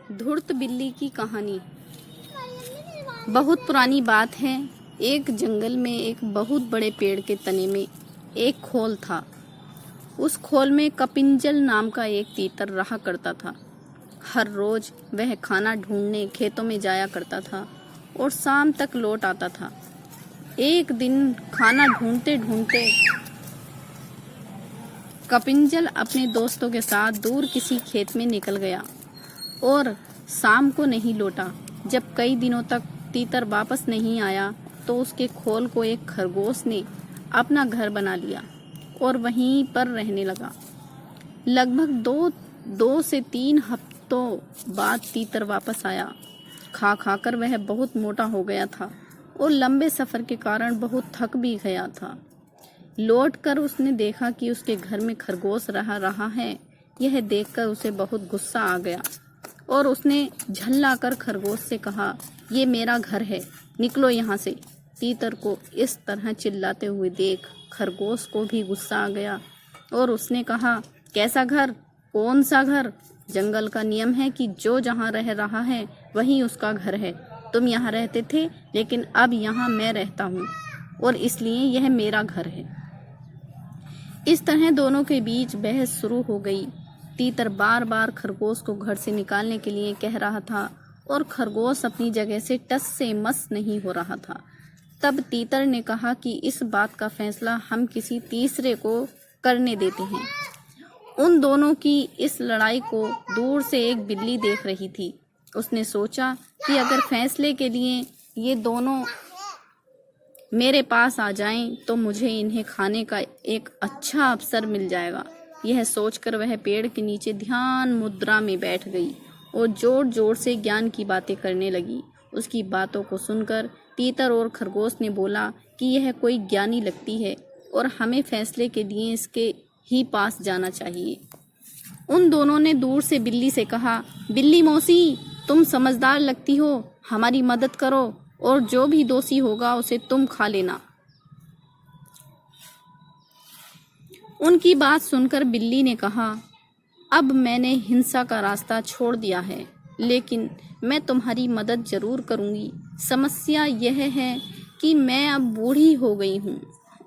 धूर्त बिल्ली की कहानी। बहुत पुरानी बात है। एक जंगल में एक बहुत बड़े पेड़ के तने में एक खोल था। उस खोल में कपिंजल नाम का एक तीतर रहा करता था। हर रोज वह खाना ढूंढने खेतों में जाया करता था और शाम तक लौट आता था। एक दिन खाना ढूंढते ढूंढते कपिंजल अपने दोस्तों के साथ दूर किसी खेत में निकल गया और शाम को नहीं लौटा। जब कई दिनों तक तीतर वापस नहीं आया तो उसके खोल को एक खरगोश ने अपना घर बना लिया और वहीं पर रहने लगा। लगभग दो से 3 हफ्तों बाद तीतर वापस आया। खा खाकर वह बहुत मोटा हो गया था और लंबे सफर के कारण बहुत थक भी गया था। लौटकर उसने देखा कि उसके घर में खरगोश रहा है। यह देखकर उसे बहुत गुस्सा आ गया और उसने झल्लाकर खरगोश से कहा, ये मेरा घर है, निकलो यहाँ से। तीतर को इस तरह चिल्लाते हुए देख खरगोश को भी गुस्सा आ गया और उसने कहा, कैसा घर? कौन सा घर? जंगल का नियम है कि जो जहाँ रह रहा है वही उसका घर है। तुम यहाँ रहते थे लेकिन अब यहाँ मैं रहता हूँ और इसलिए यह मेरा घर है। इस तरह दोनों के बीच बहस शुरू हो गई। तीतर बार बार खरगोश को घर से निकालने के लिए कह रहा था और खरगोश अपनी जगह से टस से मस नहीं हो रहा था। तब तीतर ने कहा कि इस बात का फैसला हम किसी तीसरे को करने देते हैं। उन दोनों की इस लड़ाई को दूर से एक बिल्ली देख रही थी। उसने सोचा कि अगर फैसले के लिए ये दोनों मेरे पास आ जाएं तो मुझे इन्हें खाने का एक अच्छा अवसर मिल जाएगा। यह सोचकर वह पेड़ के नीचे ध्यान मुद्रा में बैठ गई और जोर जोर से ज्ञान की बातें करने लगी। उसकी बातों को सुनकर तीतर और खरगोश ने बोला कि यह कोई ज्ञानी लगती है और हमें फैसले के लिए इसके ही पास जाना चाहिए। उन दोनों ने दूर से बिल्ली से कहा, बिल्ली मौसी, तुम समझदार लगती हो, हमारी मदद करो और जो भी दोषी होगा उसे तुम खा लेना। उनकी बात सुनकर बिल्ली ने कहा, अब मैंने हिंसा का रास्ता छोड़ दिया है, लेकिन मैं तुम्हारी मदद जरूर करूंगी। समस्या यह है कि मैं अब बूढ़ी हो गई हूँ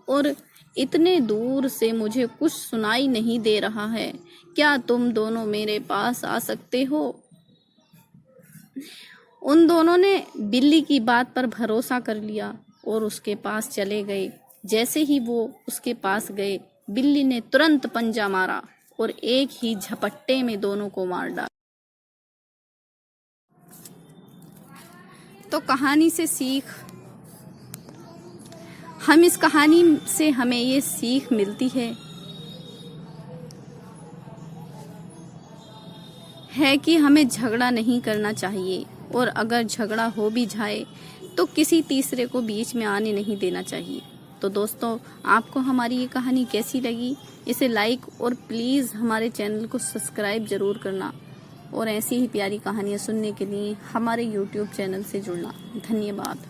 और इतने दूर से मुझे कुछ सुनाई नहीं दे रहा है। क्या तुम दोनों मेरे पास आ सकते हो? उन दोनों ने बिल्ली की बात पर भरोसा कर लिया और उसके पास चले गए। जैसे ही वो उसके पास गए, बिल्ली ने तुरंत पंजा मारा और एक ही झपट्टे में दोनों को मार डाला। तो कहानी से सीख, हम इस कहानी से हमें ये सीख मिलती है कि हमें झगड़ा नहीं करना चाहिए और अगर झगड़ा हो भी जाए तो किसी तीसरे को बीच में आने नहीं देना चाहिए। तो दोस्तों, आपको हमारी ये कहानी कैसी लगी? इसे लाइक और प्लीज़ हमारे चैनल को सब्सक्राइब जरूर करना और ऐसी ही प्यारी कहानियाँ सुनने के लिए हमारे YouTube चैनल से जुड़ना। धन्यवाद।